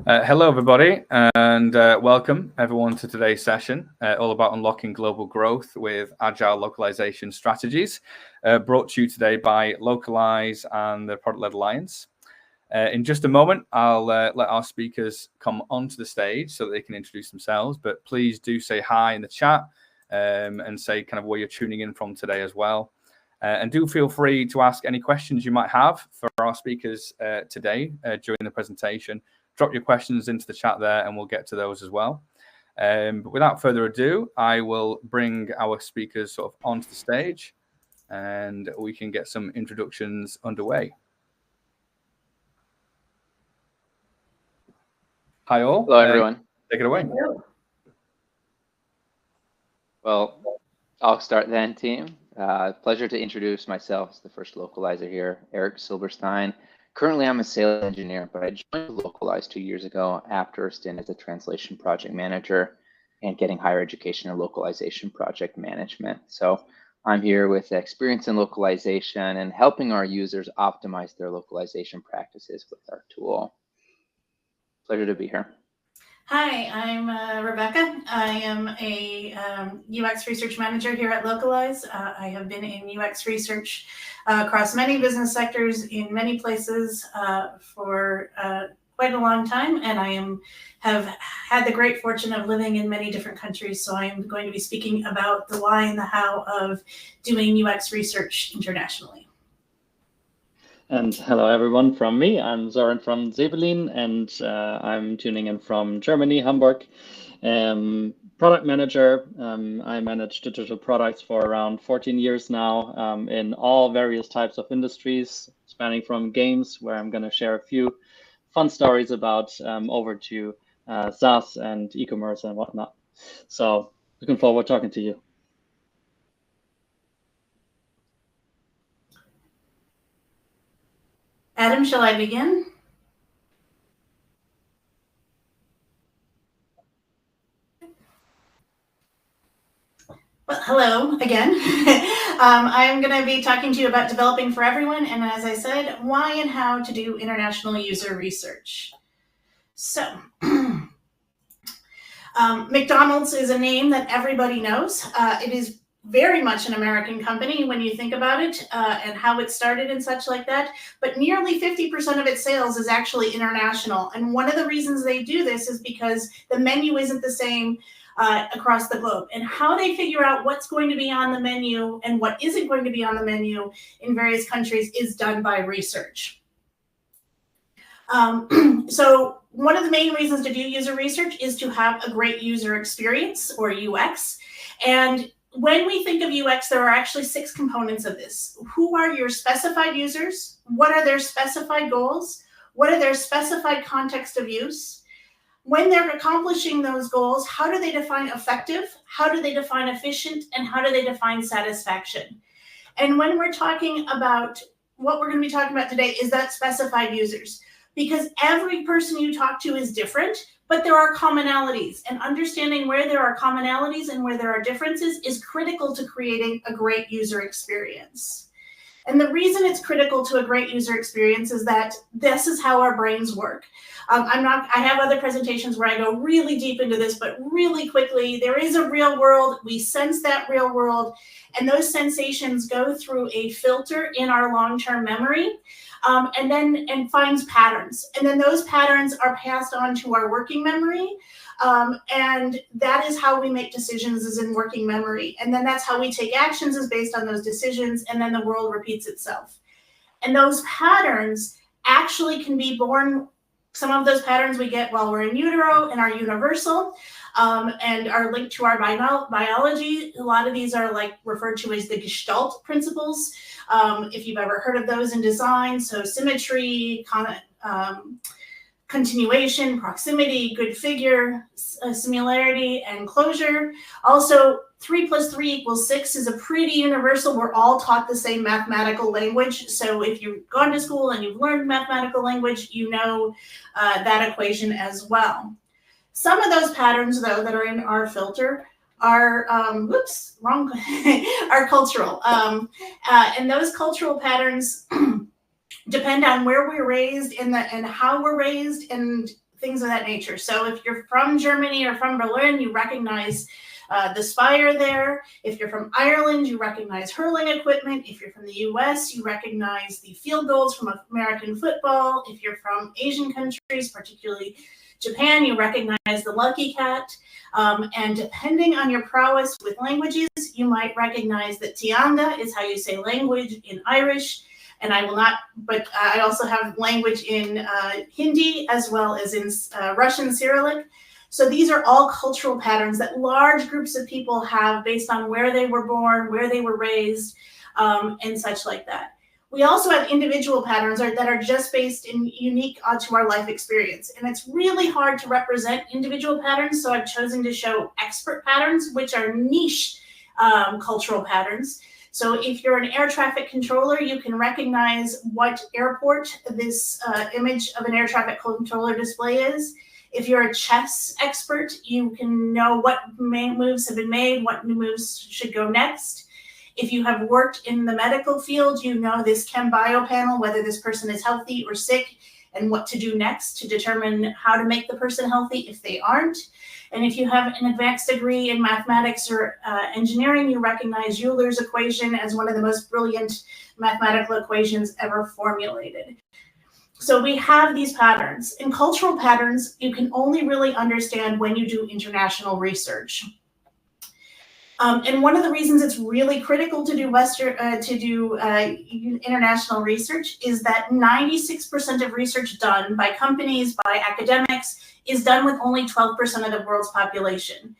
Hello, everybody, and welcome everyone to today's session, all about unlocking global growth with agile localization strategies, brought to you today by Lokalise and the Product-Led Alliance. In just a moment, I'll let our speakers come onto the stage so that they can introduce themselves, but please do say hi in the chat and say kind of where you're tuning in from today as well. And do feel free to ask any questions you might have for our speakers today during the presentation. Drop your questions into the chat there and we'll get to those as well. But without further ado, I will bring our speakers sort of onto the stage and we can get some introductions underway. Hi all. Hello everyone. Take it away. Well, I'll start then, team. Pleasure to introduce myself as the first localizer here, Eric Silberstein. Currently, I'm a sales engineer, but I joined Lokalise 2 years ago after a stint as a translation project manager and getting higher education and localization project management. So I'm here with experience in localization and helping our users optimize their localization practices with our tool. Pleasure to be here. Hi, I'm Rebecca. I am a UX research manager here at Lokalise. I have been in UX research across many business sectors in many places for quite a long time, and I have had the great fortune of living in many different countries, so I am going to be speaking about the why and the how of doing UX research internationally. And hello everyone from me. I'm Zoran from Zeppelin, and I'm tuning in from Germany, Hamburg. Product manager. I manage digital products for around 14 years now in all various types of industries, spanning from games, where I'm going to share a few fun stories about, over to SaaS and e-commerce and whatnot. So looking forward to talking to you. Adam, shall I begin? Well, hello again. I'm going to be talking to you about developing for everyone, and as I said, why and how to do international user research. So, McDonald's is a name that everybody knows. It is very much an American company when you think about it and how it started and such like that. But nearly 50% of its sales is actually international. And one of the reasons they do this is because the menu isn't the same across the globe. And how they figure out what's going to be on the menu and what isn't going to be on the menu in various countries is done by research. So one of the main reasons to do user research is to have a great user experience, or UX. And when we think of UX, there are actually 6 components of this. Who are your specified users? What are their specified goals? What are their specified context of use? When they're accomplishing those goals, how do they define effective? How do they define efficient? And how do they define satisfaction? And when we're talking about what we're going to be talking about today is that specified users, because every person you talk to is different, but there are commonalities, and understanding where there are commonalities and where there are differences is critical to creating a great user experience. And the reason it's critical to a great user experience is that this is how our brains work. I have other presentations where I go really deep into this, but really quickly, there is a real world. We sense that real world, and those sensations go through a filter in our long-term memory. And finds patterns. And then those patterns are passed on to our working memory. And that is how we make decisions, is in working memory. And then that's how we take actions, is based on those decisions. And then the world repeats itself. And those patterns actually can be born. Some of those patterns we get while we're in utero and are universal and are linked to our biology. A lot of these are referred to as the Gestalt principles. If you've ever heard of those in design, so symmetry, continuation, proximity, good figure, similarity, and closure. Also, 3 + 3 = 6 is a pretty universal. We're all taught the same mathematical language. So if you've gone to school and you've learned mathematical language, you know that equation as well. Some of those patterns, though, that are in our filter are, are cultural. And those cultural patterns depend on where we're raised and how we're raised, and things of that nature. So if you're from Germany or from Berlin, you recognize the spire there. If you're from Ireland, you recognize hurling equipment. If you're from the US, you recognize the field goals from American football. If you're from Asian countries, particularly Japan, you recognize the lucky cat. And depending on your prowess with languages, you might recognize that Tianda is how you say language in Irish. And I will not, but I also have language in Hindi as well as in Russian Cyrillic. So these are all cultural patterns that large groups of people have based on where they were born, where they were raised, and such like that. We also have individual patterns that are just based in unique to our life experience. And it's really hard to represent individual patterns. So I've chosen to show expert patterns, which are niche cultural patterns. So if you're an air traffic controller, you can recognize what airport this image of an air traffic controller display is. If you're a chess expert, you can know what moves have been made, what new moves should go next. If you have worked in the medical field, you know this chem bio panel, whether this person is healthy or sick, and what to do next to determine how to make the person healthy if they aren't. And if you have an advanced degree in mathematics or engineering, you recognize Euler's equation as one of the most brilliant mathematical equations ever formulated. So we have these patterns. In cultural patterns, you can only really understand when you do international research. And one of the reasons it's really critical to do international research is that 96% of research done by companies, by academics, is done with only 12% of the world's population.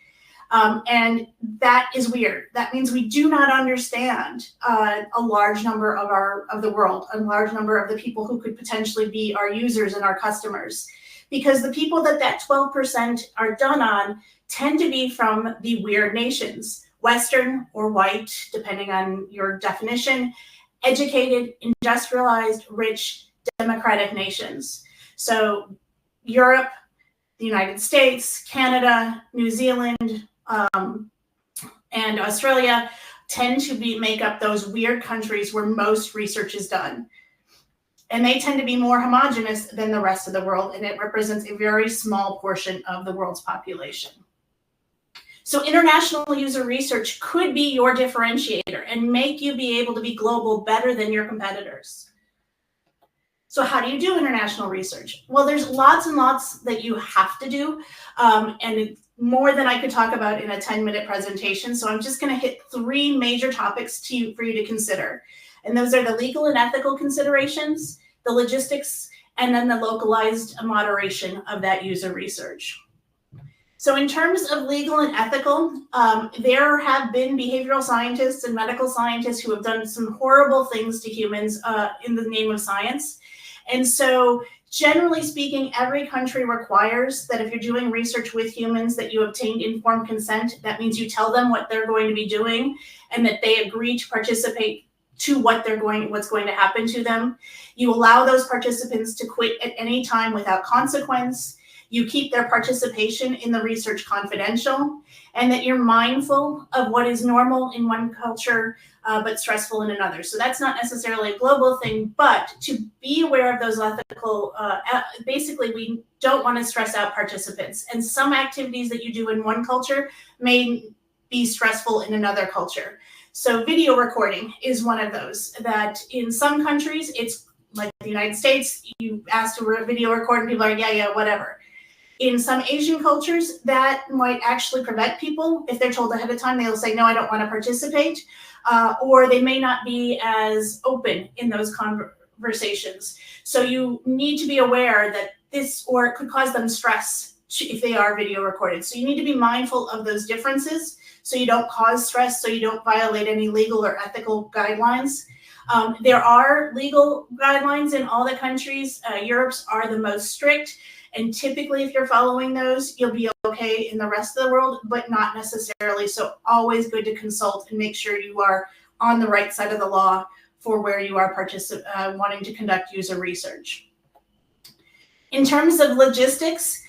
And that is weird. That means we do not understand a large number of the world, a large number of the people who could potentially be our users and our customers. Because the people that 12% are done on tend to be from the weird nations. Western or white, depending on your definition, educated, industrialized, rich, democratic nations. So Europe, the United States, Canada, New Zealand, and Australia tend to make up those weird countries where most research is done. And they tend to be more homogenous than the rest of the world, and it represents a very small portion of the world's population. So international user research could be your differentiator and make you be able to be global better than your competitors. So how do you do international research? Well, there's lots and lots that you have to do, and it's more than I could talk about in a 10-minute presentation. So I'm just going to hit three major topics for you to consider. And those are the legal and ethical considerations, the logistics, and then the localized moderation of that user research. So in terms of legal and ethical, there have been behavioral scientists and medical scientists who have done some horrible things to humans in the name of science. And so generally speaking, every country requires that if you're doing research with humans that you obtained informed consent. That means you tell them what they're going to be doing and that they agree to participate to what's going to happen to them. You allow those participants to quit at any time without consequence. You keep their participation in the research confidential, and that you're mindful of what is normal in one culture, but stressful in another. So that's not necessarily a global thing, but to be aware of those ethical, basically we don't want to stress out participants. And some activities that you do in one culture may be stressful in another culture. So video recording is one of those that in some countries, it's like the United States, you ask to video record and people are, yeah, whatever. In some Asian cultures, that might actually prevent people. If they're told ahead of time, they'll say, no, I don't want to participate. Or they may not be as open in those conversations. So you need to be aware that or it could cause them stress if they are video recorded. So you need to be mindful of those differences so you don't cause stress, so you don't violate any legal or ethical guidelines. There are legal guidelines in all the countries. Europe's are the most strict. And typically, if you're following those, you'll be okay in the rest of the world, but not necessarily. So always good to consult and make sure you are on the right side of the law for where you are wanting to conduct user research. In terms of logistics,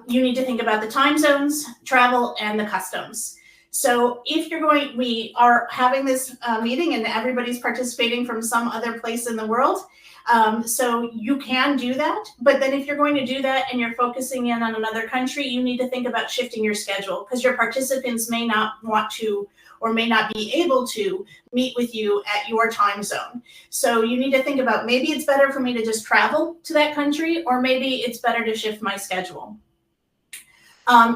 you need to think about the time zones, travel, and the customs. So if we are having this meeting and everybody's participating from some other place in the world, So you can do that, but then if you're going to do that and you're focusing in on another country, you need to think about shifting your schedule, because your participants may not want to or may not be able to meet with you at your time zone. So you need to think about, maybe it's better for me to just travel to that country, or maybe it's better to shift my schedule.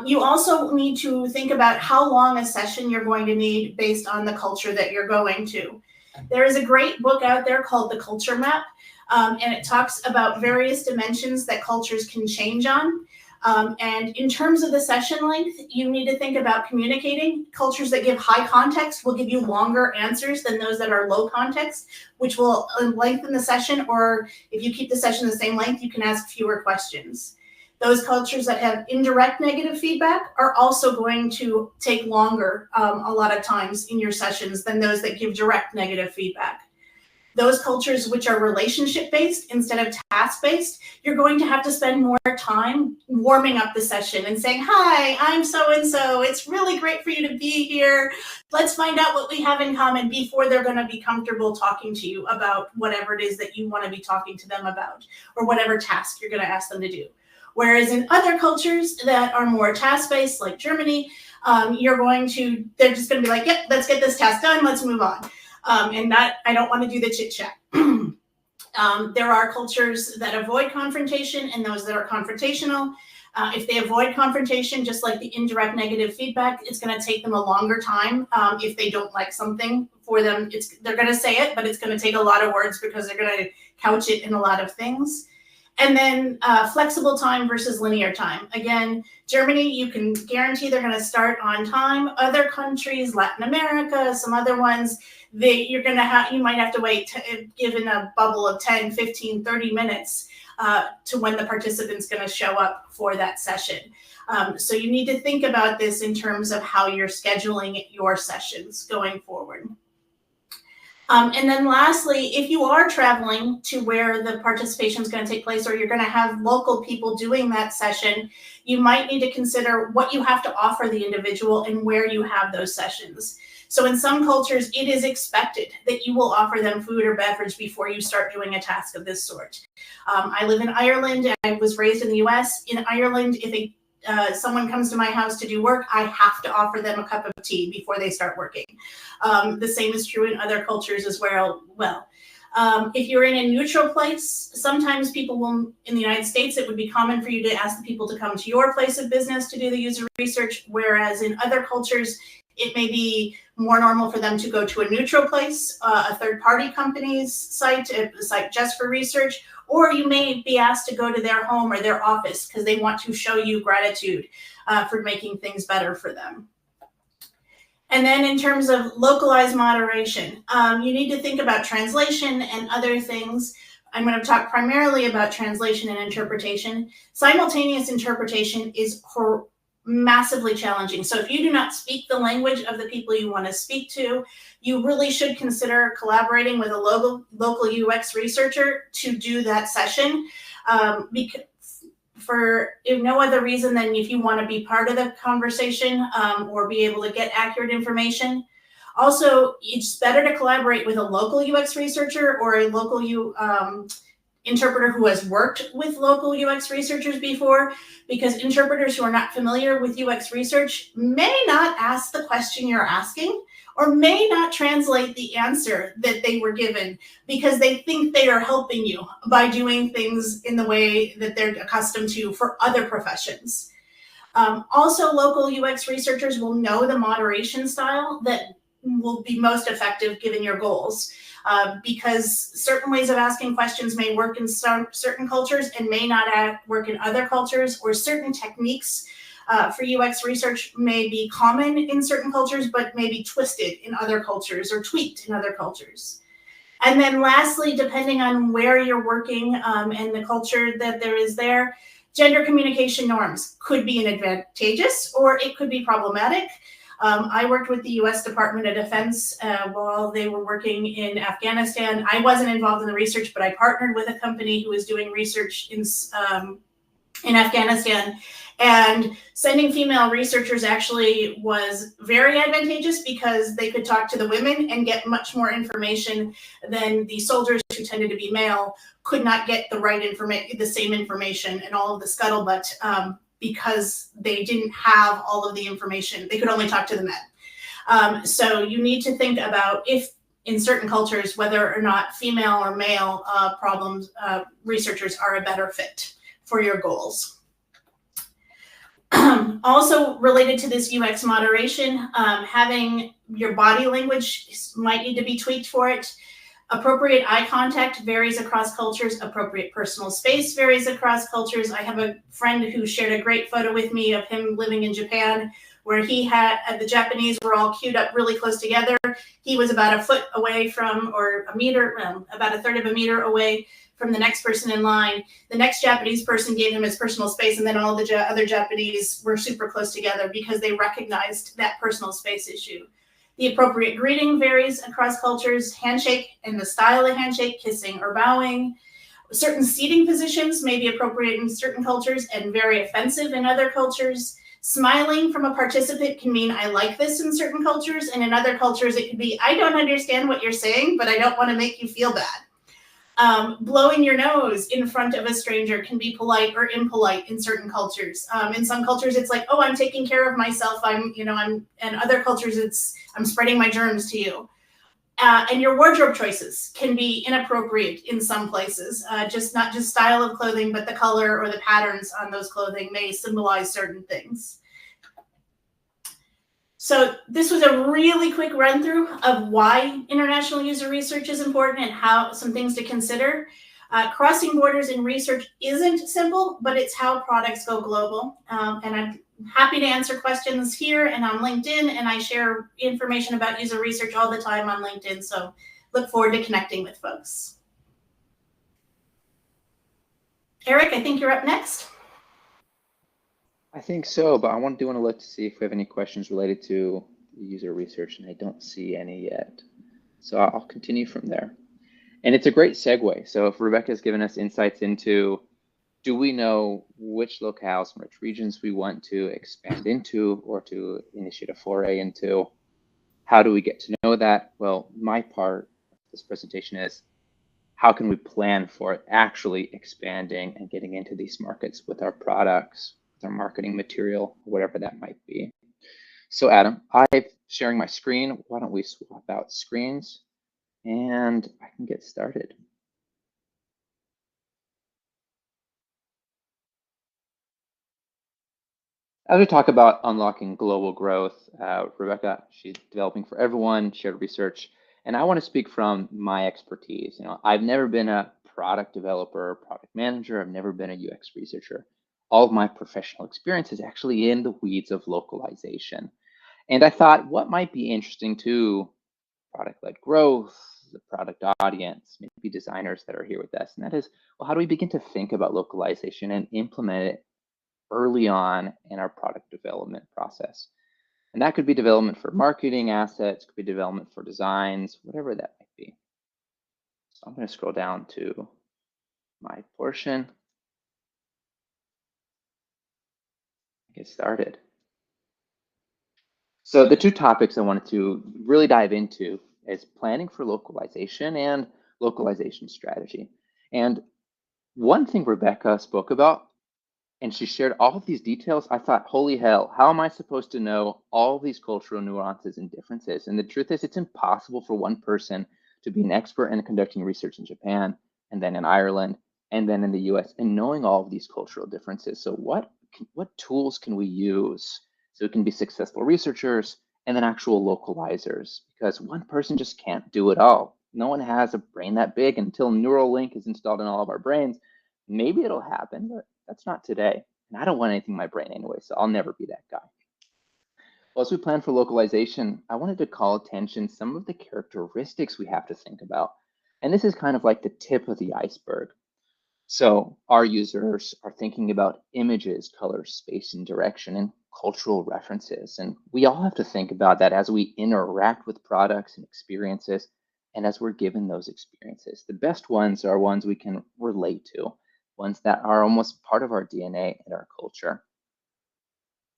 You also need to think about how long a session you're going to need based on the culture that you're going to. There is a great book out there called The Culture Map, and it talks about various dimensions that cultures can change on. And in terms of the session length, you need to think about communicating. Cultures that give high context will give you longer answers than those that are low context, which will lengthen the session, or if you keep the session the same length, you can ask fewer questions. Those cultures that have indirect negative feedback are also going to take longer a lot of times in your sessions than those that give direct negative feedback. Those cultures which are relationship-based instead of task-based, you're going to have to spend more time warming up the session and saying, hi, I'm so-and-so. It's really great for you to be here. Let's find out what we have in common before they're going to be comfortable talking to you about whatever it is that you want to be talking to them about, or whatever task you're going to ask them to do. Whereas in other cultures that are more task-based, like Germany, they're just going to be like, yep, let's get this task done. Let's move on. And that, I don't want to do the chit chat. There are cultures that avoid confrontation and those that are confrontational. If they avoid confrontation, just like the indirect negative feedback, it's going to take them a longer time. If they don't like something for them, they're going to say it, but it's going to take a lot of words because they're going to couch it in a lot of things. And then flexible time versus linear time. Again, Germany, you can guarantee they're going to start on time. Other countries, Latin America, some other ones, you might have to wait, given a bubble of 10, 15, 30 minutes to when the participant's going to show up for that session. So you need to think about this in terms of how you're scheduling your sessions going forward. And then lastly, if you are traveling to where the participation is going to take place, or you're going to have local people doing that session, you might need to consider what you have to offer the individual and where you have those sessions. So in some cultures, it is expected that you will offer them food or beverage before you start doing a task of this sort. I live in Ireland, and I was raised in the US. In Ireland, if someone comes to my house to do work, I have to offer them a cup of tea before they start working. The same is true in other cultures as well. If you're in a neutral place, sometimes people will, in the United States, it would be common for you to ask the people to come to your place of business to do the user research, whereas in other cultures, it may be more normal for them to go to a neutral place, a third-party company's site, a site just for research, or you may be asked to go to their home or their office because they want to show you gratitude for making things better for them. And then in terms of localized moderation, you need to think about translation and other things. I'm going to talk primarily about translation and interpretation. Simultaneous interpretation is massively challenging. So if you do not speak the language of the people you want to speak to, you really should consider collaborating with a local UX researcher to do that session, if no other reason than if you want to be part of the conversation or be able to get accurate information. Also, it's better to collaborate with a local UX researcher or a local interpreter who has worked with local UX researchers before, because interpreters who are not familiar with UX research may not ask the question you're asking, or may not translate the answer that they were given because they think they are helping you by doing things in the way that they're accustomed to for other professions. Also, local UX researchers will know the moderation style that will be most effective given your goals. Because certain ways of asking questions may work in certain cultures and may not work in other cultures, or certain techniques for UX research may be common in certain cultures, but may be twisted in other cultures or tweaked in other cultures. And then lastly, depending on where you're working and the culture that there is there, gender communication norms could be advantageous or it could be problematic. I worked with the U.S. Department of Defense while they were working in Afghanistan. I wasn't involved in the research, but I partnered with a company who was doing research in Afghanistan. And sending female researchers actually was very advantageous because they could talk to the women and get much more information than the soldiers who tended to be male could not get the same information and all of the scuttlebutt because they didn't have all of the information. They could only talk to the men. So you need to think about if in certain cultures, whether or not female or male researchers are a better fit for your goals. Also related to this UX moderation, having your body language might need to be tweaked for it. Appropriate eye contact varies across cultures. Appropriate personal space varies across cultures. I have a friend who shared a great photo with me of him living in Japan, where he had, the Japanese were all queued up really close together. He was about a foot away from, or a meter, about a third of a meter away from the next person in line. The next Japanese person gave him his personal space, and then all the other Japanese were super close together because they recognized that personal space issue. The appropriate greeting varies across cultures. Handshake and the style of handshake, kissing or bowing. Certain seating positions may be appropriate in certain cultures and very offensive in other cultures. Smiling from a participant can mean I like this in certain cultures, and in other cultures it could be I don't understand what you're saying, but I don't want to make you feel bad. Blowing your nose in front of a stranger can be polite or impolite in certain cultures. In some cultures, it's like, oh, I'm taking care of myself. And other cultures, it's I'm spreading my germs to you. And your wardrobe choices can be inappropriate in some places. Not just style of clothing, but the color or the patterns on those clothing may symbolize certain things. So this was a really quick run through of why international user research is important and how some things to consider. Crossing borders in research isn't simple, but it's how products go global. And I'm happy to answer questions here and on LinkedIn, and I share information about user research all the time on LinkedIn. So look forward to connecting with folks. Eric, I think you're up next. I think so, but I want to look to see if we have any questions related to user research, and I don't see any yet. So I'll continue from there. And it's a great segue. So if Rebecca's given us insights into, do we know which locales and which regions we want to expand into or to initiate a foray into? How do we get to know that? Well, my part of this presentation is, how can we plan for it actually expanding and getting into these markets with our products, with our marketing material, whatever that might be. So Adam, I'm sharing my screen. Why don't we swap out screens and I can get started. As we talk about unlocking global growth, Rebecca, she's developing for everyone, shared research, and I want to speak from my expertise. I've never been a product developer, product manager. I've never been a UX researcher. All of my professional experience is actually in the weeds of localization. And I thought, what might be interesting to product-led growth, the product audience, maybe designers that are here with us, and that is, well, how do we begin to think about localization and implement it early on in our product development process? And that could be development for marketing assets, could be development for designs, whatever that might be. So I'm going to scroll down to my portion. Get started. So the two topics I wanted to really dive into is planning for localization and localization strategy. And one thing Rebecca spoke about, and she shared all of these details, I thought, holy hell, how am I supposed to know all these cultural nuances and differences? And the truth is, it's impossible for one person to be an expert in conducting research in Japan, and then in Ireland, and then in the US, and knowing all of these cultural differences. So what tools can we use so we can be successful researchers and then actual localizers? Because one person just can't do it all. No one has a brain that big. Until Neuralink is installed in all of our brains, maybe it'll happen, but that's not today. And I don't want anything in my brain anyway, so I'll never be that guy. Well, as we plan for localization, I wanted to call attention some of the characteristics we have to think about. And this is kind of like the tip of the iceberg. So our users are thinking about images, colors, space, and direction, and cultural references. And we all have to think about that as we interact with products and experiences, and as we're given those experiences. The best ones are ones we can relate to, ones that are almost part of our DNA and our culture.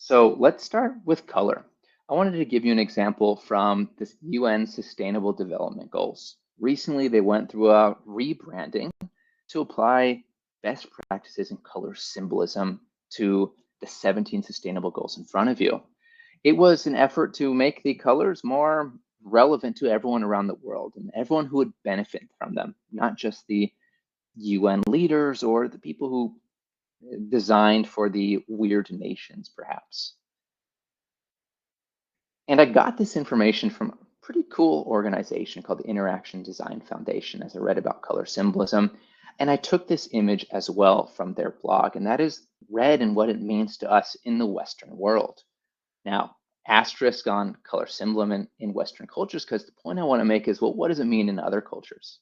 So let's start with color. I wanted to give you an example from the UN Sustainable Development Goals. Recently, they went through a rebranding to apply best practices in color symbolism to the 17 sustainable goals in front of you. It was an effort to make the colors more relevant to everyone around the world and everyone who would benefit from them, not just the UN leaders or the people who designed for the weird nations, perhaps. And I got this information from a pretty cool organization called the Interaction Design Foundation as I read about color symbolism. And I took this image as well from their blog, and that is red and what it means to us in the Western world. Now, asterisk on color symbolism in Western cultures, because the point I want to make is, well, what does it mean in other cultures?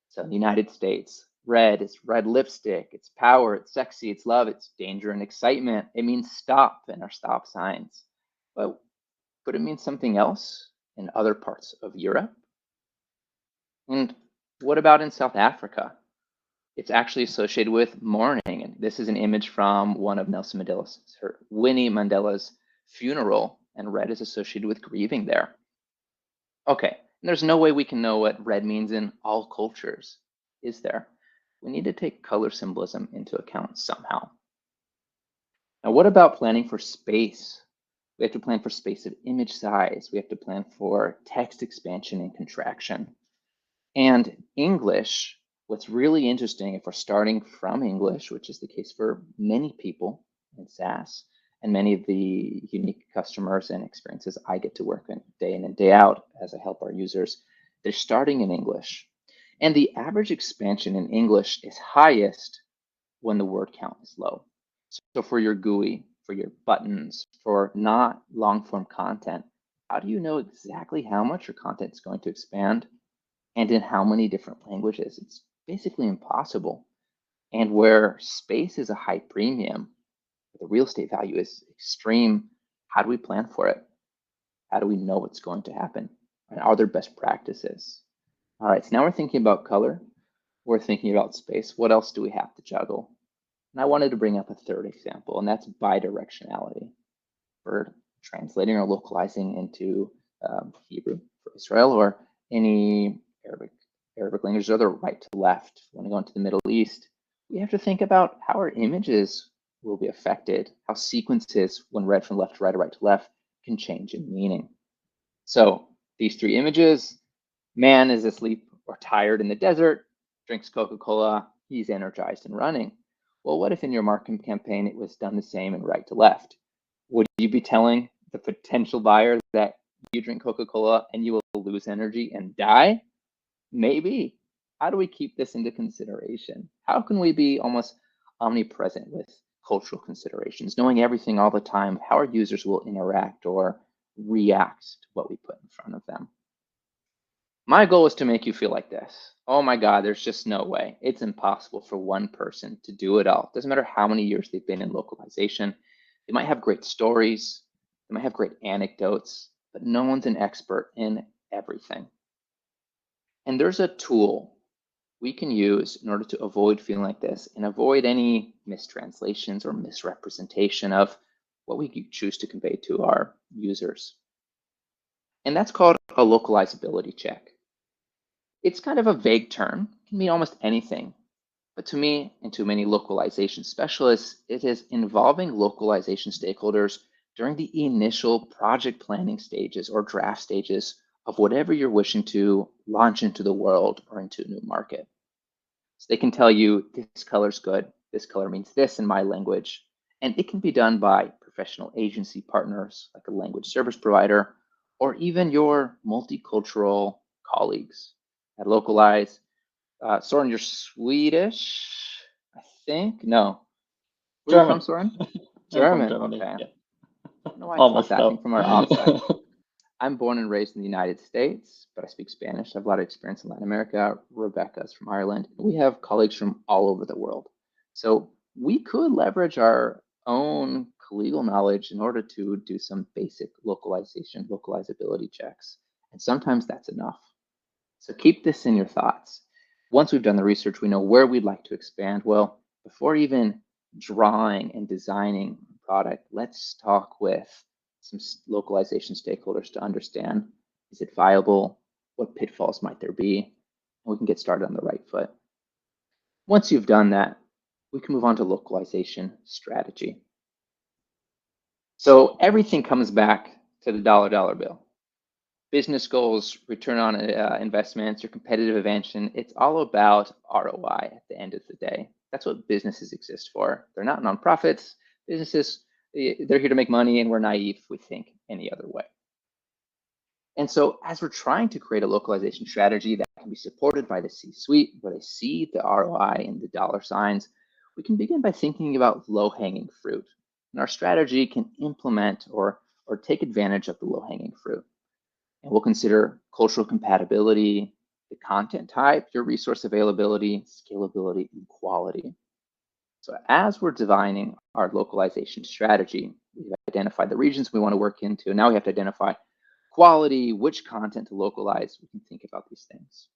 So in the United States, red is red lipstick, it's power, it's sexy, it's love, it's danger and excitement. It means stop and our stop signs. But could it mean something else in other parts of Europe? And what about in South Africa? It's actually associated with mourning. And this is an image from one of Winnie Mandela's funeral, and red is associated with grieving there. Okay, and there's no way we can know what red means in all cultures, is there? We need to take color symbolism into account somehow. Now, what about planning for space? We have to plan for space of image size. We have to plan for text expansion and contraction. And English, what's really interesting, if we're starting from English, which is the case for many people in SaaS, and many of the unique customers and experiences I get to work in and day out as I help our users, they're starting in English. And the average expansion in English is highest when the word count is low. So for your GUI, for your buttons, for not long form content, how do you know exactly how much your content is going to expand and in how many different languages? It's basically impossible. And where space is a high premium, the real estate value is extreme, how do we plan for it? How do we know what's going to happen? And are there best practices? All right, so now we're thinking about color. We're thinking about space. What else do we have to juggle? And I wanted to bring up a third example, and that's bidirectionality. For translating or localizing into Hebrew for Israel or any Arabic language, or the right to left. When we go into the Middle East, we have to think about how our images will be affected, how sequences, when read from left to right or right to left, can change in meaning. So these three images, man is asleep or tired in the desert, drinks Coca-Cola, he's energized and running. Well, what if in your marketing campaign it was done the same in right to left? Would you be telling the potential buyer that you drink Coca-Cola and you will lose energy and die? Maybe. How do we keep this into consideration? How can we be almost omnipresent with cultural considerations, knowing everything all the time, how our users will interact or react to what we put in front of them? My goal is to make you feel like this. Oh my God, there's just no way. It's impossible for one person to do it all. Doesn't matter how many years they've been in localization. They might have great stories, they might have great anecdotes, but no one's an expert in everything. And there's a tool we can use in order to avoid feeling like this and avoid any mistranslations or misrepresentation of what we choose to convey to our users. And that's called a localizability check. It's kind of a vague term, it can mean almost anything. But to me and to many localization specialists, it is involving localization stakeholders during the initial project planning stages or draft stages of whatever you're wishing to launch into the world or into a new market. So they can tell you, this color's good, this color means this in my language. And it can be done by professional agency partners, like a language service provider, or even your multicultural colleagues at Localize. Soren, you're Swedish, I think? No. Where are you from, Soren? German. Germany, okay. Yeah. I don't know why I Almost thought that. I think from our outside. though. I'm born and raised in the United States, but I speak Spanish. I have a lot of experience in Latin America. Rebecca's from Ireland. We have colleagues from all over the world. So we could leverage our own collegial knowledge in order to do some basic localizability checks. And sometimes that's enough. So keep this in your thoughts. Once we've done the research, we know where we'd like to expand. Well, before even drawing and designing product, let's talk with some localization stakeholders to understand, is it viable? What pitfalls might there be? And we can get started on the right foot. Once you've done that, we can move on to localization strategy. So everything comes back to the dollar bill. Business goals, return on investments, your competitive advantage, it's all about ROI at the end of the day. That's what businesses exist for. They're not nonprofits. Businesses, they're here to make money, and we're naive if we think any other way. And so as we're trying to create a localization strategy that can be supported by the C-suite, where they see the ROI and the dollar signs, we can begin by thinking about low-hanging fruit. And our strategy can implement or take advantage of the low-hanging fruit. And we'll consider cultural compatibility, the content type, your resource availability, scalability, and quality. So as we're designing our localization strategy, we've identified the regions we want to work into. Now we have to identify quality, which content to localize. We can think about these things.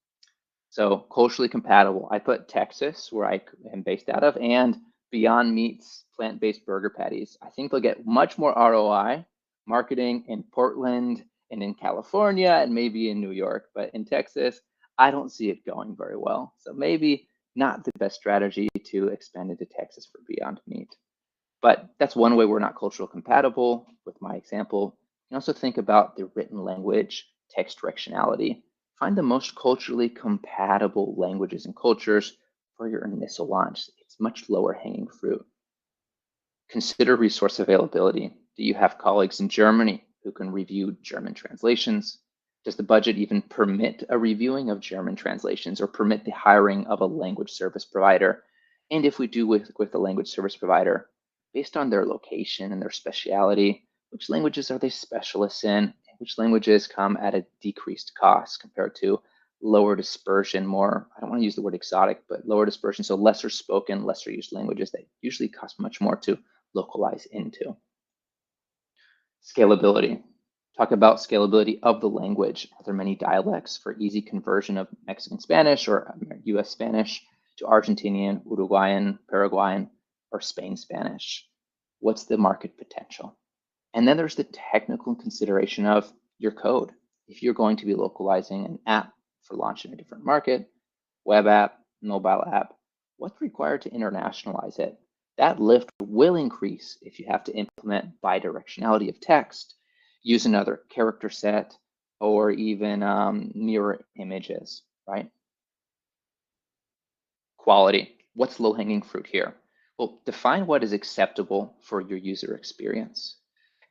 So culturally compatible, I put Texas, where I am based out of, and Beyond Meat's plant-based burger patties. I think they'll get much more ROI marketing in Portland and in California and maybe in New York, but in Texas, I don't see it going very well. So maybe not the best strategy to expand into Texas for Beyond Meat. But that's one way we're not cultural compatible with my example. You can also think about the written language, text directionality. Find the most culturally compatible languages and cultures for your initial launch. It's much lower hanging fruit. Consider resource availability. Do you have colleagues in Germany who can review German translations? Does the budget even permit a reviewing of German translations or permit the hiring of a language service provider? And if we do with a language service provider, based on their location and their speciality, which languages are they specialists in? And which languages come at a decreased cost compared to lower dispersion, more, I don't want to use the word exotic, but lower dispersion, so lesser spoken, lesser used languages that usually cost much more to localize into. Scalability. Talk about scalability of the language. Are there many dialects for easy conversion of Mexican Spanish or US Spanish to Argentinian, Uruguayan, Paraguayan, or Spain Spanish? What's the market potential? And then there's the technical consideration of your code. If you're going to be localizing an app for launch in a different market, web app, mobile app, what's required to internationalize it? That lift will increase if you have to implement bidirectionality of text, use another character set, or even mirror images, right? Quality. What's low-hanging fruit here? Well, define what is acceptable for your user experience.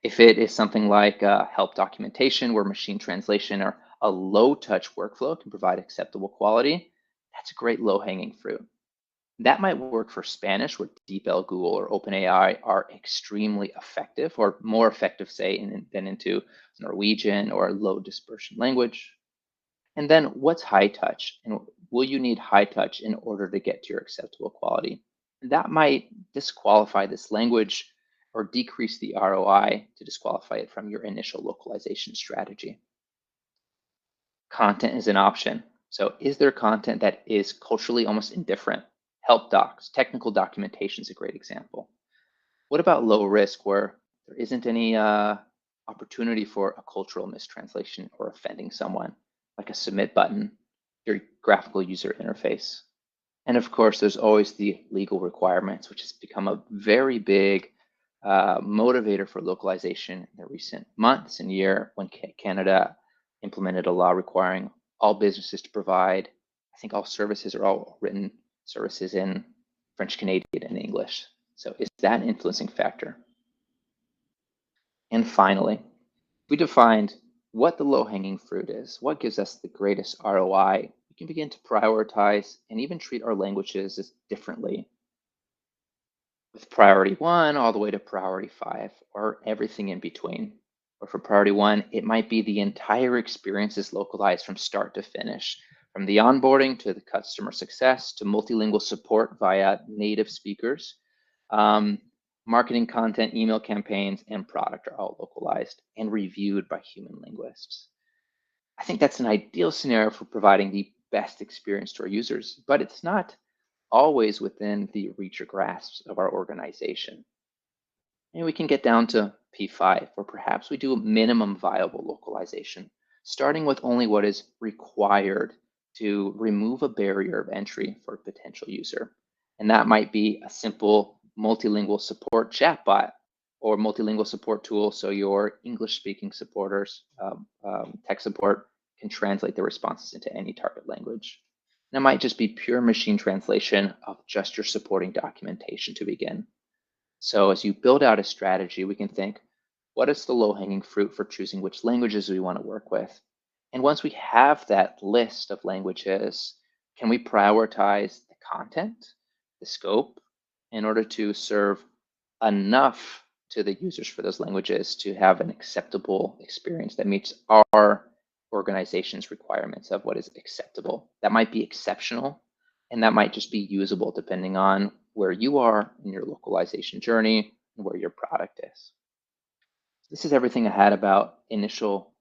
If it is something like help documentation where machine translation or a low-touch workflow can provide acceptable quality, that's a great low-hanging fruit. That might work for Spanish, where DeepL, Google, or OpenAI are extremely effective, or more effective, say, than into Norwegian or a low dispersion language. And then what's high touch? And will you need high touch in order to get to your acceptable quality? That might disqualify this language or decrease the ROI to disqualify it from your initial localization strategy. Content is an option. So is there content that is culturally almost indifferent? Help docs, technical documentation is a great example. What about low risk, where there isn't any opportunity for a cultural mistranslation or offending someone, like a submit button, your graphical user interface? And of course, there's always the legal requirements, which has become a very big motivator for localization in the recent months and year, when Canada implemented a law requiring all businesses to provide, I think all services are all written services in French, Canadian, and English. So is that an influencing factor? And finally, we defined what the low-hanging fruit is, what gives us the greatest ROI. We can begin to prioritize and even treat our languages as differently, with priority 1 all the way to priority 5, or everything in between. Or for priority 1, it might be the entire experience is localized from start to finish, from the onboarding to the customer success to multilingual support via native speakers. Marketing content, email campaigns, and product are all localized and reviewed by human linguists. I think that's an ideal scenario for providing the best experience to our users, but it's not always within the reach or grasp of our organization. Maybe we can get down to P5, or perhaps we do a minimum viable localization, starting with only what is required to remove a barrier of entry for a potential user. And that might be a simple multilingual support chatbot or multilingual support tool, so your English-speaking supporters, tech support, can translate the responses into any target language. And it might just be pure machine translation of just your supporting documentation to begin. So as you build out a strategy, we can think, what is the low-hanging fruit for choosing which languages we want to work with? And once we have that list of languages, can we prioritize the content, the scope, in order to serve enough to the users for those languages to have an acceptable experience that meets our organization's requirements of what is acceptable? That might be exceptional, and that might just be usable depending on where you are in your localization journey and where your product is. This is everything I had about initial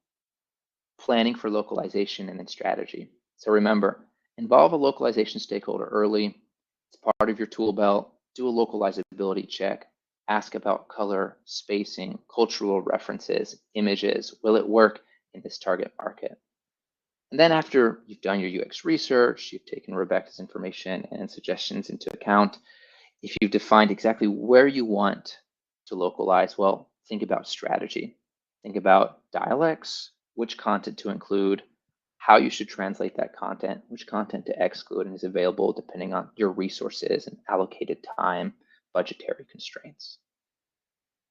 planning for localization and then strategy. So remember, involve a localization stakeholder early. It's part of your tool belt. Do a localizability check. Ask about color, spacing, cultural references, images. Will it work in this target market? And then after you've done your UX research, you've taken Rebecca's information and suggestions into account, if you've defined exactly where you want to localize, well, think about strategy. Think about dialects, which content to include, how you should translate that content, which content to exclude, and is available depending on your resources and allocated time, budgetary constraints.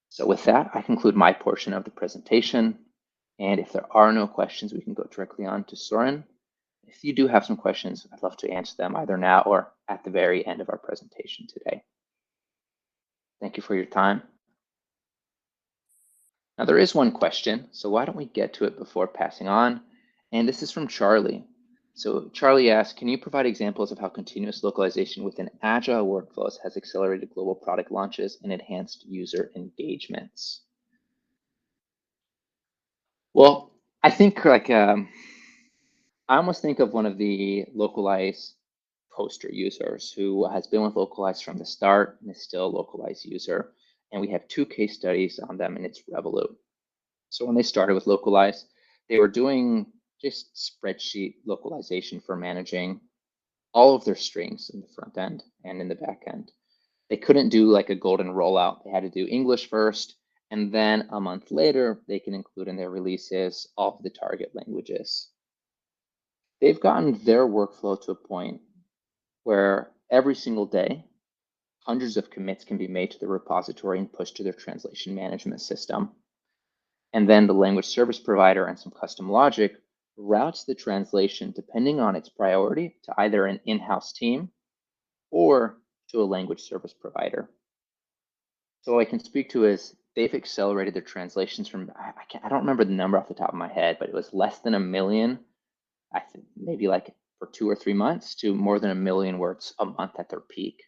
So with that, I conclude my portion of the presentation. And if there are no questions, we can go directly on to Soren. If you do have some questions, I'd love to answer them either now or at the very end of our presentation today. Thank you for your time. Now there is one question, so why don't we get to it before passing on? And this is from Charlie. So Charlie asks, can you provide examples of how continuous localization within agile workflows has accelerated global product launches and enhanced user engagements? Well, I think I almost think of one of the Lokalise poster users who has been with Lokalise from the start and is still a Lokalise user. And we have 2 case studies on them, and it's Revolut. So when they started with Lokalise, they were doing just spreadsheet localization for managing all of their strings in the front end and in the back end. They couldn't do like a golden rollout. They had to do English first, and then a month later, they can include in their releases all of the target languages. They've gotten their workflow to a point where every single day, hundreds of commits can be made to the repository and pushed to their translation management system. And then the language service provider and some custom logic routes the translation depending on its priority to either an in-house team or to a language service provider. So what I can speak to is they've accelerated their translations from, I don't remember the number off the top of my head, but it was less than 1 million, I think maybe like for 2 or 3 months, to more than 1 million words a month at their peak.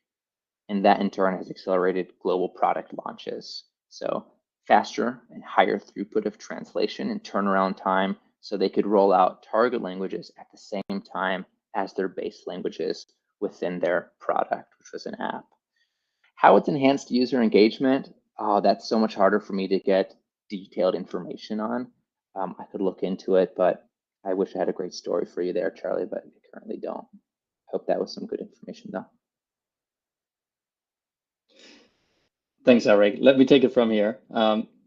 And that in turn has accelerated global product launches. So faster and higher throughput of translation and turnaround time, so they could roll out target languages at the same time as their base languages within their product, which was an app. How it's enhanced user engagement, that's so much harder for me to get detailed information on. I could look into it, but I wish I had a great story for you there, Charlie, but I currently don't. Hope that was some good information though. Thanks, Eric. Let me take it from here.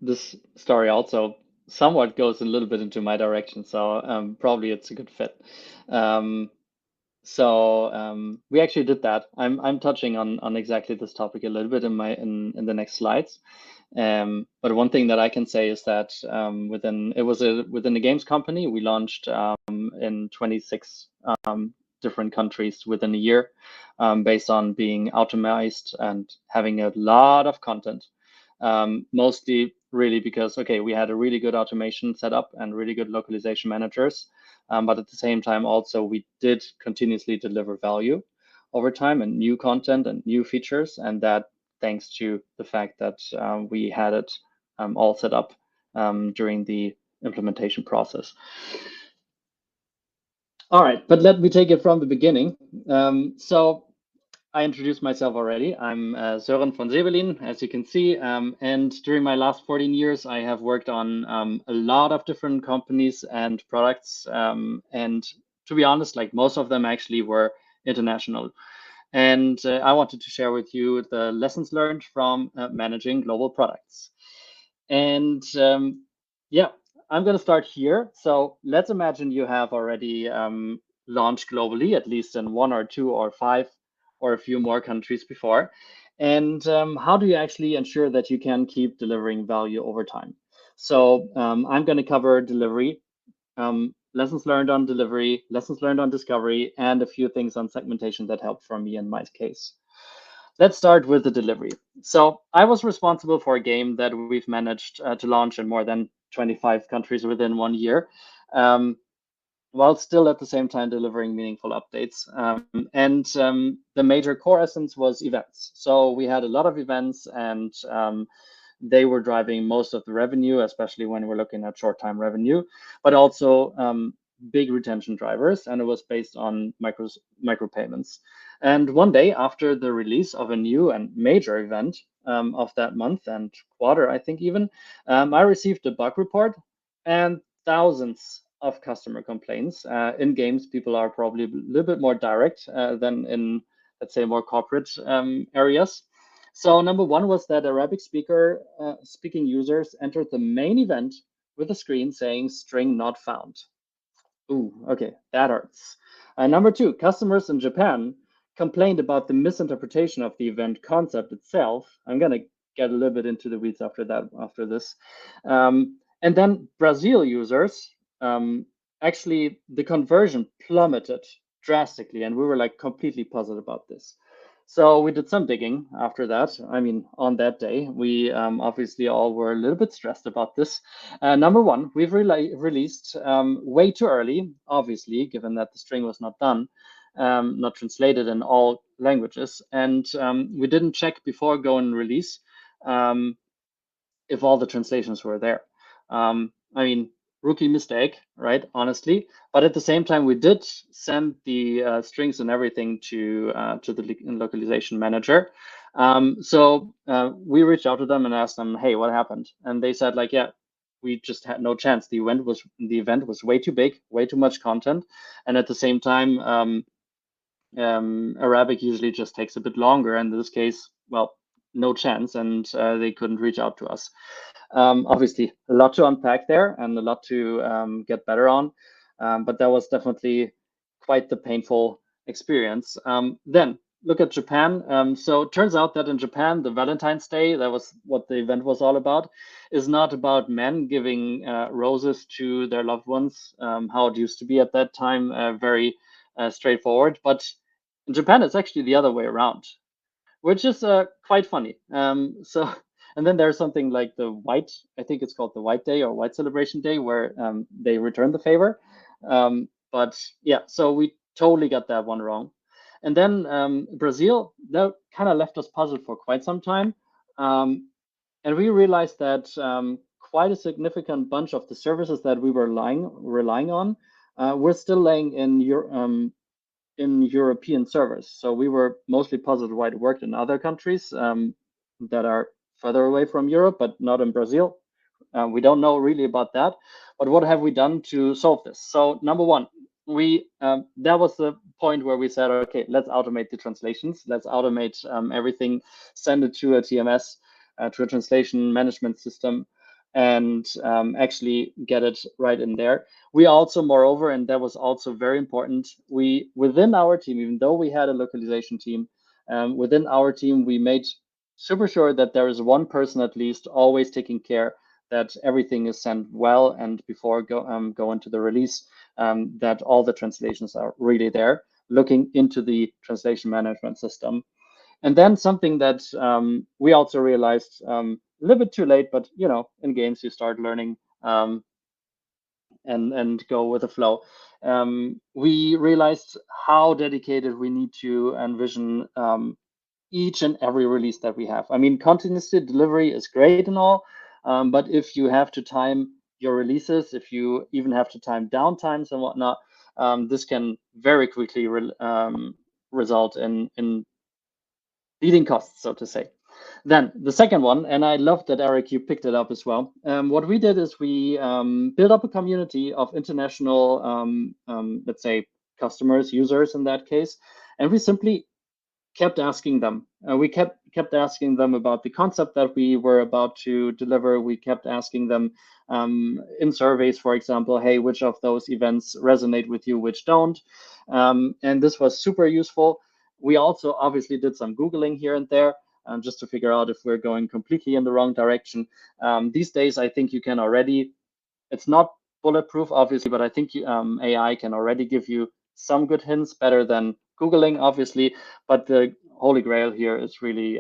This story also somewhat goes a little bit into my direction, so probably it's a good fit. We actually did that. I'm touching on exactly this topic a little bit in the next slides. But one thing that I can say is that within the games company, we launched in 26 different countries within a year, based on being automized and having a lot of content. Mostly really because, okay, we had a really good automation setup and really good localization managers. But at the same time, also, we did continuously deliver value over time and new content and new features. And that thanks to the fact that we had it all set up during the implementation process. All right, but let me take it from the beginning. So I introduced myself already. I'm Sören von Sebelin, as you can see. And during my last 14 years, I have worked on a lot of different companies and products. And to be honest, like most of them actually were international. And I wanted to share with you the lessons learned from managing global products. And yeah, I'm going to start here. So let's imagine you have already launched globally, at least in 1 or 2 or 5 or a few more countries before. And how do you actually ensure that you can keep delivering value over time? So I'm going to cover delivery, lessons learned on delivery, lessons learned on discovery, and a few things on segmentation that helped for me in my case. Let's start with the delivery. So I was responsible for a game that we've managed to launch in more than 25 countries within 1 year, while still at the same time delivering meaningful updates. And the major core essence was events. So we had a lot of events, and they were driving most of the revenue, especially when we're looking at short-time revenue, but also big retention drivers, and it was based on micropayments. And one day after the release of a new and major event of that month and quarter, I think even, I received a bug report and thousands of customer complaints. In games, people are probably a little bit more direct than in, let's say, more corporate areas. So number one was that Arabic speaking users entered the main event with a screen saying string not found. Ooh, okay, that hurts. Number two, customers in Japan complained about the misinterpretation of the event concept itself. I'm gonna get a little bit into the weeds after this. And then Brazil users, actually the conversion plummeted drastically, and we were like completely puzzled about this. So we did some digging after that. I mean, on that day, we obviously all were a little bit stressed about this. Number one, we've released way too early, obviously, given that the string was not done, not translated in all languages. And we didn't check before go and release if all the translations were there. I mean, rookie mistake, right? Honestly, but at the same time, we did send the strings and everything to the localization manager. So we reached out to them and asked them, "Hey, what happened?" And they said, like, "Yeah, we just had no chance. The event was way too big, way too much content, and at the same time, Arabic usually just takes a bit longer. In this case, well, no chance, and they couldn't reach out to us." Obviously, a lot to unpack there and a lot to get better on, but that was definitely quite the painful experience. Then look at Japan. So it turns out that in Japan, the Valentine's Day, that was what the event was all about, is not about men giving roses to their loved ones, how it used to be at that time, very straightforward. But in Japan, it's actually the other way around, which is quite funny. And then there's something like I think it's called the White Day or White Celebration Day, where they return the favor. But yeah, so we totally got that one wrong. And then Brazil, that kind of left us puzzled for quite some time. And we realized that quite a significant bunch of the services that we were relying on were still laying in European servers. So we were mostly puzzled why it worked in other countries that are further away from Europe, but not in Brazil. We don't know really about that. But what have we done to solve this? So number one, that was the point where we said, okay, let's automate the translations. Let's automate everything, send it to a TMS, to a translation management system, and actually get it right in there. We also, moreover, and that was also very important, within our team, even though we had a localization team, within our team, we made super sure that there is one person at least always taking care that everything is sent well, and before go into the release, that all the translations are really there, looking into the translation management system. And then something that we also realized a little bit too late, but in games you start learning and go with the flow. We realized how dedicated we need to envision each and every release that we have. I mean, continuous delivery is great and all, but if you have to time your releases, if you even have to time downtimes and whatnot, this can very quickly result in leading costs, so to say. Then the second one, and I love that, Eric, you picked it up as well. What we did is we built up a community of international, let's say, customers, users in that case, and we simply kept asking them. We kept asking them about the concept that we were about to deliver. We kept asking them in surveys, for example, hey, which of those events resonate with you, which don't? And this was super useful. We also obviously did some Googling here and there, just to figure out if we're going completely in the wrong direction. These days, I think you can already, it's not bulletproof, obviously, but I think AI can already give you some good hints, better than Googling, obviously. But the holy grail here is really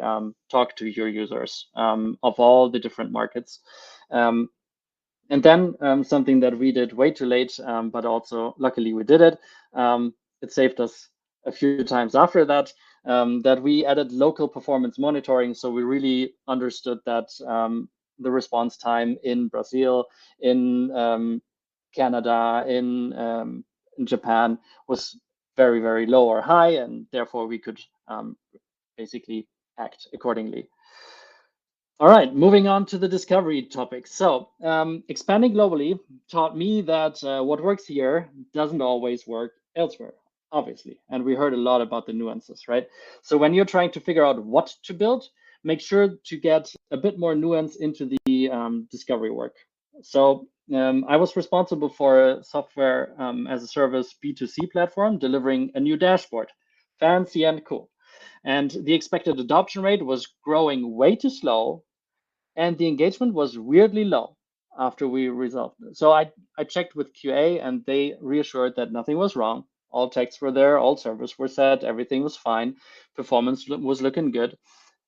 talk to your users of all the different markets. And then something that we did way too late, but also luckily we did it. It saved us a few times after that, that we added local performance monitoring. So we really understood that the response time in Brazil, in Canada, in Japan was very, very low or high, and therefore we could basically act accordingly. All right, moving on to the discovery topic. So expanding globally taught me that what works here doesn't always work elsewhere, obviously. And we heard a lot about the nuances, right? So when you're trying to figure out what to build, make sure to get a bit more nuance into the discovery work. So I was responsible for a software as a service B2C platform delivering a new dashboard, fancy and cool. And the expected adoption rate was growing way too slow, and the engagement was weirdly low after we resolved it. So I checked with QA, and they reassured that nothing was wrong. All texts were there, all servers were set, everything was fine, performance was looking good.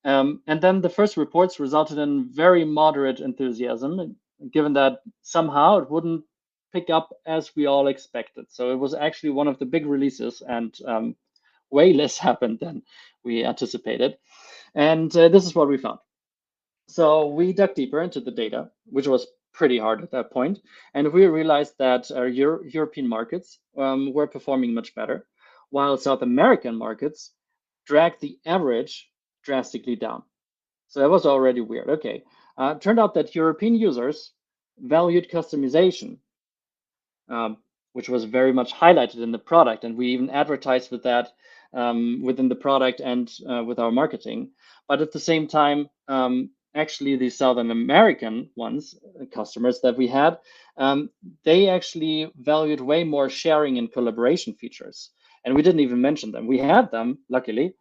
And then the first reports resulted in very moderate enthusiasm, given that somehow it wouldn't pick up as we all expected. So it was actually one of the big releases, and way less happened than we anticipated. And this is what we found. So we dug deeper into the data, which was pretty hard at that point, and we realized that our European markets were performing much better, while South American markets dragged the average drastically down. So that was already weird. Okay, turned out that European users valued customization, which was very much highlighted in the product, and we even advertised with that within the product and with our marketing. But at the same time, actually the Southern American ones, customers that we had, they actually valued way more sharing and collaboration features. And we didn't even mention them. We had them, luckily,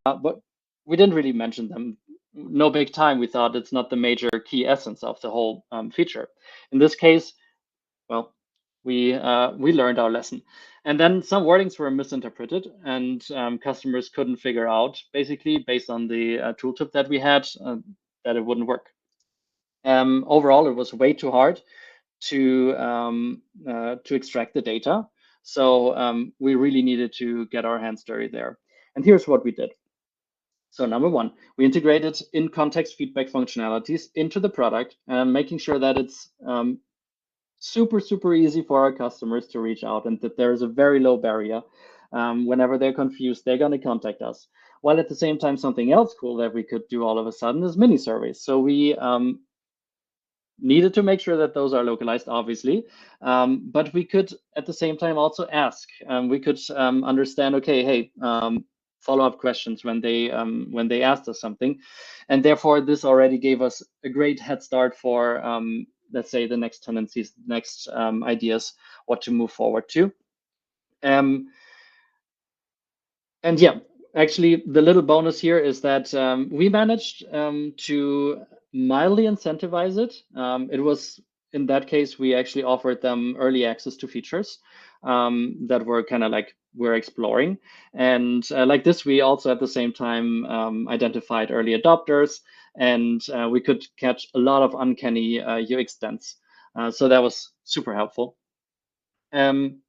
but we didn't really mention them. No big time. We thought it's not the major key essence of the whole feature. In this case, well, we learned our lesson. And then some wordings were misinterpreted, and customers couldn't figure out, basically, based on the tooltip that we had, that it wouldn't work. Overall, it was way too hard to extract the data. So we really needed to get our hands dirty there. And here's what we did. So number one, we integrated in-context feedback functionalities into the product, making sure that it's super easy for our customers to reach out, and that there is a very low barrier. Whenever they're confused, they're going to contact us. While at the same time, something else cool that we could do all of a sudden is mini surveys. So we needed to make sure that those are localized, obviously, but we could at the same time also ask. We could understand, okay, hey, follow-up questions when they asked us something, and therefore this already gave us a great head start for let's say the next tendencies, next ideas, what to move forward to. And yeah, actually the little bonus here is that we managed to mildly incentivize it. It was, in that case, we actually offered them early access to features that were kind of like we're exploring. And like this, we also at the same time identified early adopters, and we could catch a lot of uncanny UX dents. So that was super helpful. Then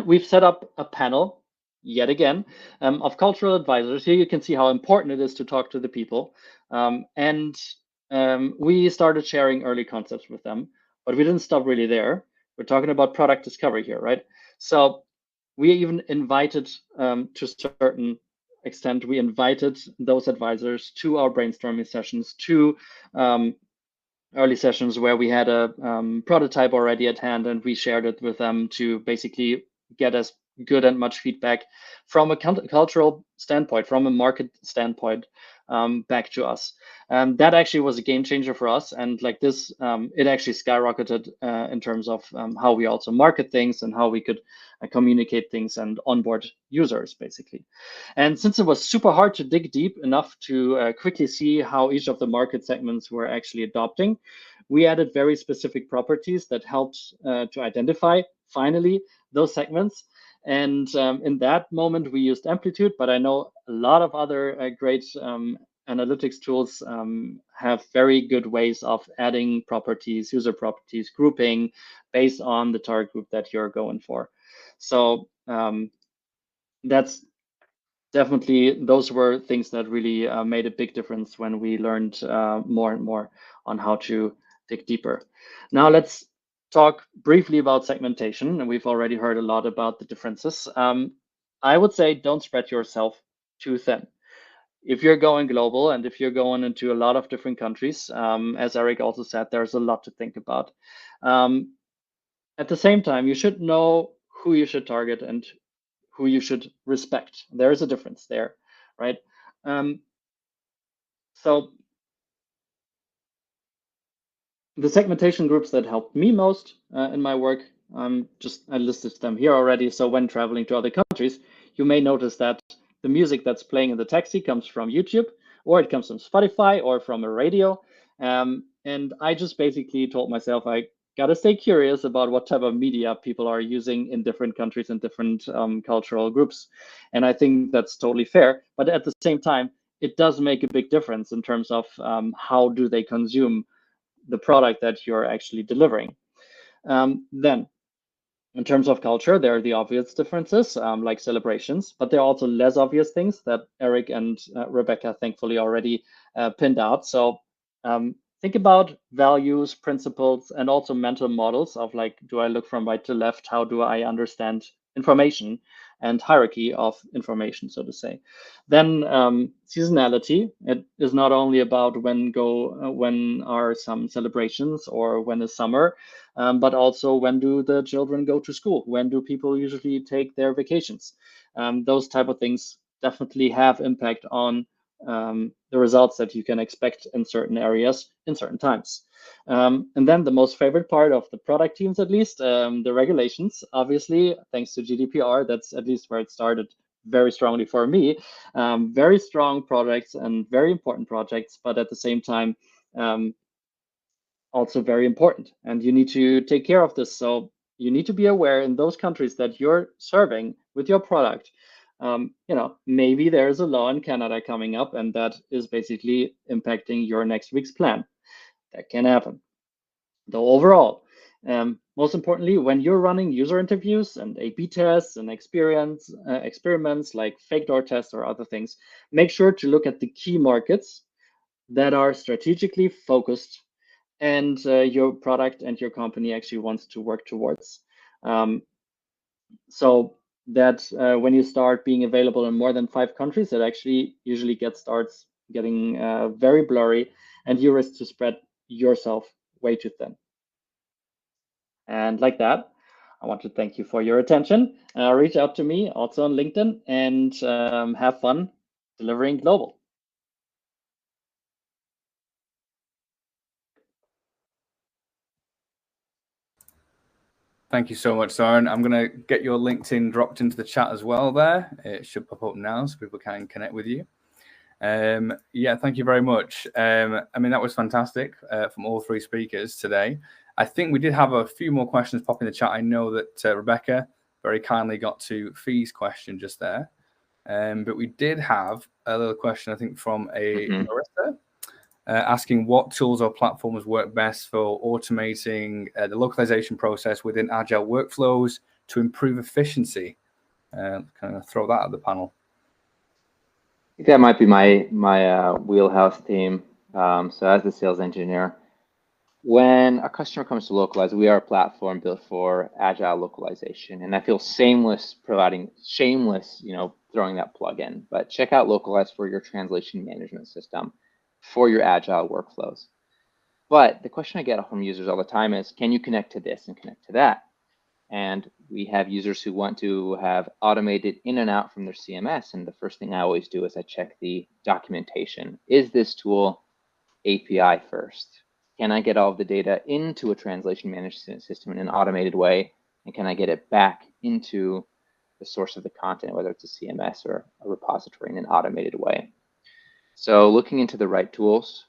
we've set up a panel, yet again, of cultural advisors. Here you can see how important it is to talk to the people. And we started sharing early concepts with them, but we didn't stop really there. We're talking about product discovery here, right? So we even invited to certain extent, we invited those advisors to our brainstorming sessions, to early sessions where we had a prototype already at hand, and we shared it with them to basically get as good and much feedback from a cultural standpoint, from a market standpoint, back to us. That actually was a game changer for us, and like this, it actually skyrocketed in terms of how we also market things and how we could communicate things and onboard users, basically. And since it was super hard to dig deep enough to quickly see how each of the market segments were actually adopting, we added very specific properties that helped to identify finally those segments. And in that moment, we used Amplitude, but I know a lot of other great analytics tools have very good ways of adding properties, user properties, grouping based on the target group that you're going for. So that's definitely, those were things that really made a big difference when we learned more and more on how to dig deeper. Now let's talk briefly about segmentation, and we've already heard a lot about the differences. I would say don't spread yourself too thin. If you're going global and if you're going into a lot of different countries, as Eric also said, there's a lot to think about. At the same time, you should know who you should target and who you should respect. There is a difference there, right? So the segmentation groups that helped me most in my work, I listed them here already. So when traveling to other countries, you may notice that the music that's playing in the taxi comes from YouTube, or it comes from Spotify, or from a radio. And I just basically told myself I gotta stay curious about what type of media people are using in different countries and different cultural groups. And I think that's totally fair. But at the same time, it does make a big difference in terms of how do they consume the product that you're actually delivering. Then, in terms of culture, there are the obvious differences, like celebrations, but there are also less obvious things that Eric and Rebecca thankfully already pinned out. So think about values, principles, and also mental models of like, do I look from right to left? How do I understand information and hierarchy of information, so to say? Then seasonality. It is not only about when are some celebrations or when is summer, but also when do the children go to school? When do people usually take their vacations? Those type of things definitely have impact on the results that you can expect in certain areas in certain times. And then the most favorite part of the product teams, at least, the regulations. Obviously, thanks to GDPR, that's at least where it started very strongly for me. Very strong projects and very important projects, but at the same time, also very important. And you need to take care of this. So you need to be aware in those countries that you're serving with your product. Maybe there's a law in Canada coming up, and that is basically impacting your next week's plan. That can happen. Though overall, most importantly, when you're running user interviews and A/B tests and experiments like fake door tests or other things, make sure to look at the key markets that are strategically focused and your product and your company actually wants to work towards. So that when you start being available in more than 5 countries, it actually usually starts getting very blurry, and you risk to spread yourself way too thin. And like that, I want to thank you for your attention. Reach out to me also on LinkedIn and have fun delivering global. Thank you so much, Søren. I'm going to get your LinkedIn dropped into the chat as well there. It should pop up now so people can connect with you. Yeah, thank you very much. I mean, that was fantastic from all 3 speakers today. I think we did have a few more questions pop in the chat. I know that Rebecca very kindly got to Fee's question just there. But we did have a little question, I think, from a Marissa. Asking what tools or platforms work best for automating the localization process within agile workflows to improve efficiency. Kind of throw that at the panel. I think that might be my wheelhouse theme. So as the sales engineer, when a customer comes to Lokalise, we are a platform built for agile localization, and I feel providing shameless, throwing that plug in. But check out Localize for your translation management system for your agile workflows. But the question I get from users all the time is, can you connect to this and connect to that? And we have users who want to have automated in and out from their CMS. And the first thing I always do is I check the documentation. Is this tool API first? Can I get all of the data into a translation management system in an automated way? And can I get it back into the source of the content, whether it's a CMS or a repository, in an automated way? So looking into the right tools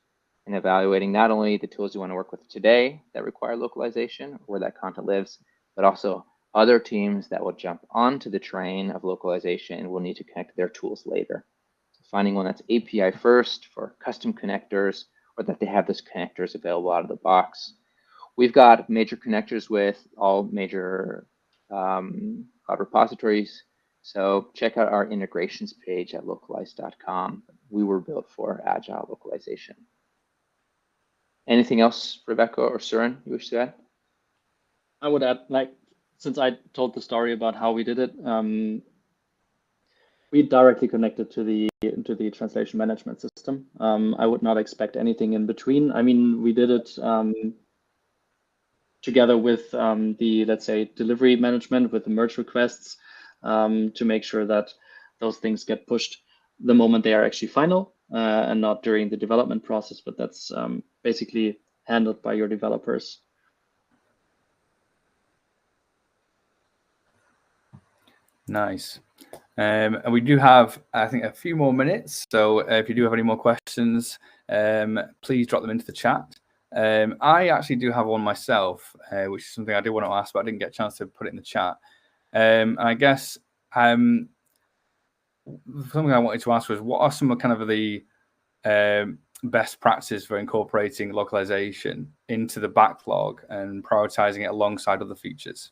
and evaluating not only the tools you want to work with today that require localization, where that content lives, but also other teams that will jump onto the train of localization and will need to connect their tools later. So finding one that's API first for custom connectors, or that they have those connectors available out of the box. We've got major connectors with all major cloud repositories. So check out our integrations page at lokalise.com. We were built for agile localization. Anything else, Rebecca or Søren, you wish to add? I would add, since I told the story about how we did it, we directly connected to the translation management system. I would not expect anything in between. I mean, we did it together with the, let's say, delivery management with the merge requests to make sure that those things get pushed the moment they are actually final and not during the development process, but that's basically handled by your developers. Nice. And we do have, I think, a few more minutes. So if you do have any more questions, please drop them into the chat. I actually do have one myself, which is something I did want to ask, but I didn't get a chance to put it in the chat. And I guess something I wanted to ask was, what are some of kind of the best practices for incorporating localization into the backlog and prioritizing it alongside other features?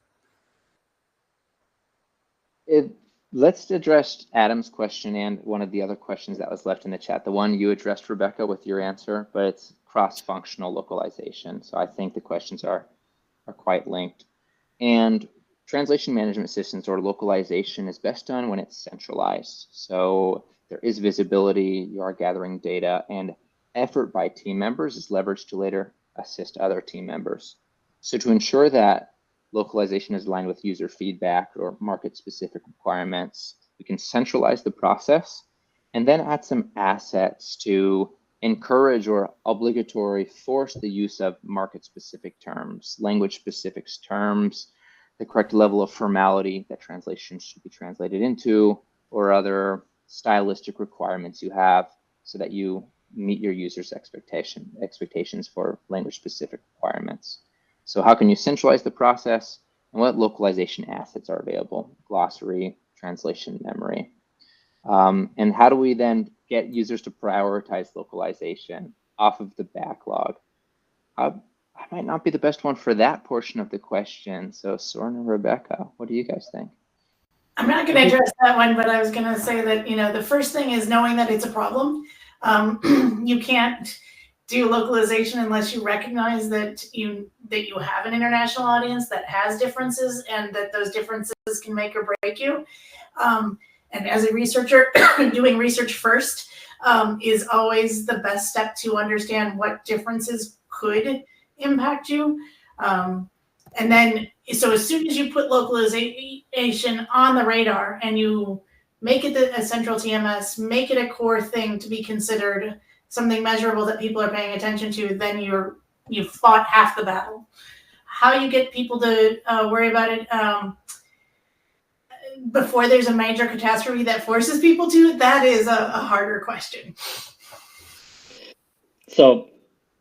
Let's address Adam's question and one of the other questions that was left in the chat. The one you addressed, Rebecca, with your answer, but it's cross-functional localization. So I think the questions are quite linked. And translation management systems or localization is best done when it's centralized. So there is visibility, you are gathering data, and effort by team members is leveraged to later assist other team members. So to ensure that localization is aligned with user feedback or market-specific requirements, we can centralize the process and then add some assets to encourage or obligatory force the use of market-specific terms, language-specific terms, the correct level of formality that translation should be translated into, or other stylistic requirements you have so that you meet your users' expectations for language-specific requirements. So how can you centralize the process, and what localization assets are available? Glossary, translation memory. And how do we then get users to prioritize localization off of the backlog? I might not be the best one for that portion of the question. So Søren and Rebecca, what do you guys think? I'm not going to address that one, but I was going to say that, the first thing is knowing that it's a problem. You can't do localization unless you recognize that you have an international audience that has differences and that those differences can make or break you. And as a researcher, doing research first is always the best step to understand what differences could impact you. And then, so as soon as you put localization on the radar and you make it a central TMS, make it a core thing to be considered, something measurable that people are paying attention to, then you've fought half the battle. How you get people to worry about it before there's a major catastrophe that forces people to, that is a harder question. So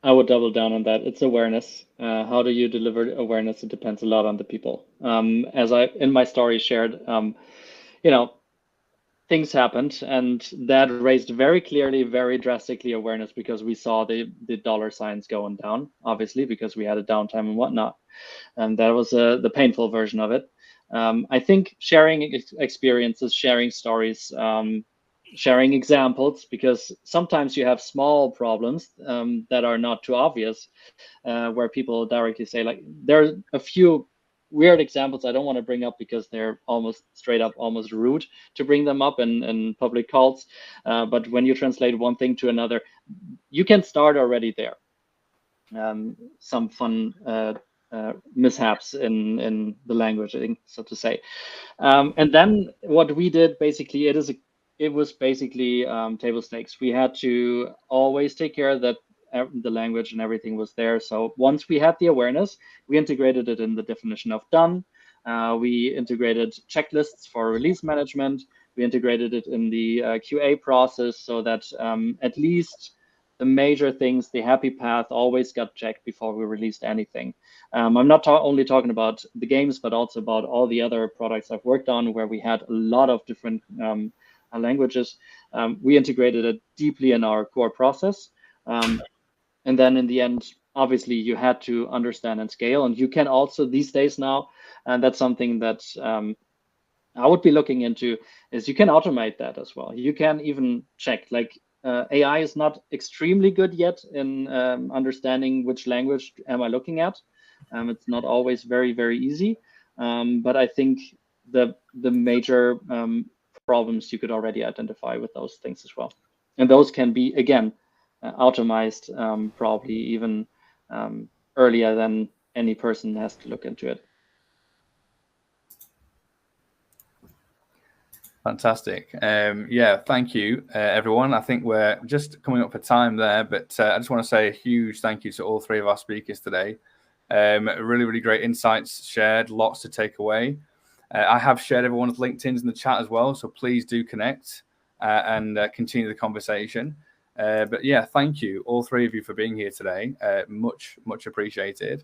I would double down on that. It's awareness. How do you deliver awareness? It depends a lot on the people. As I in my story shared, things happened, and that raised very clearly, very drastically awareness because we saw the dollar signs going down, obviously, because we had a downtime and whatnot. And that was the painful version of it. I think sharing experiences, sharing stories, sharing examples, because sometimes you have small problems that are not too obvious, where people directly say, like, there are a few weird examples I don't want to bring up because they're almost straight up almost rude to bring them up in public calls. But when you translate one thing to another, you can start already there. Some fun mishaps in the language, so to say. And then what we did basically, it was basically table stakes. We had to always take care that the language and everything was there. So once we had the awareness, we integrated it in the definition of done. We integrated checklists for release management. We integrated it in the QA process so that at least the major things, the happy path, always got checked before we released anything. I'm not only talking about the games, but also about all the other products I've worked on where we had a lot of different languages. We integrated it deeply in our core process. And then in the end, obviously, you had to understand and scale. And you can also these days now, and that's something that I would be looking into, is you can automate that as well. You can even check, like AI is not extremely good yet in understanding which language am I looking at. It's not always very, very easy. But I think the major problems you could already identify with those things as well. And those can be, again, automized probably even earlier than any person has to look into it. Fantastic. Yeah, thank you, everyone. I think we're just coming up for time there, but I just want to say a huge thank you to all three of our speakers today. Really, really great insights shared, lots to take away. I have shared everyone's LinkedIn's in the chat as well, so please do connect and continue the conversation. But yeah, thank you, all three of you, for being here today. Much, much appreciated.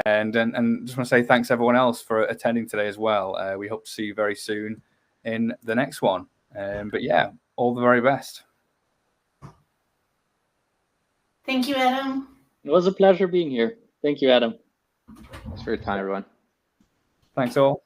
And just want to say thanks everyone else for attending today as well. We hope to see you very soon in the next one. But yeah, all the very best. Thank you, Adam. It was a pleasure being here. Thank you, Adam. Thanks for your time, everyone. Thanks all.